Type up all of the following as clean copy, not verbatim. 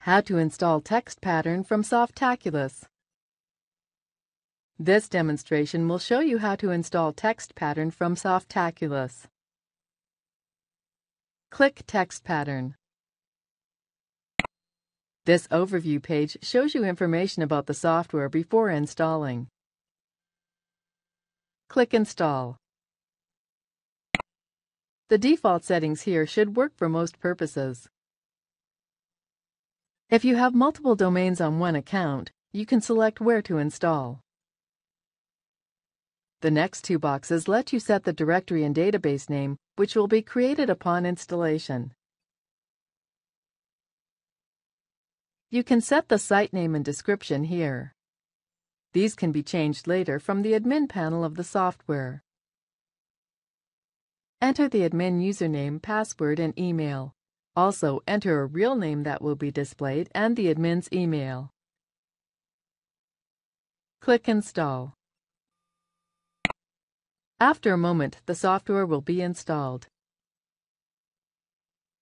How to install Textpattern from Softaculous. This demonstration will show you how to install Textpattern from Softaculous. Click Textpattern. This overview page shows you information about the software before installing. Click Install. The default settings here should work for most purposes. If you have multiple domains on one account, you can select where to install. The next two boxes let you set the directory and database name, which will be created upon installation. You can set the site name and description here. These can be changed later from the admin panel of the software. Enter the admin username, password, and email. Also, enter a real name that will be displayed and the admin's email. Click Install. After a moment, the software will be installed.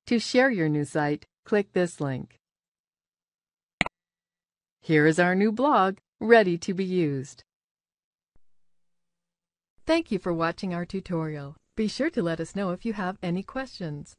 To share your new site, click this link. Here is our new blog, ready to be used. Thank you for watching our tutorial. Be sure to let us know if you have any questions.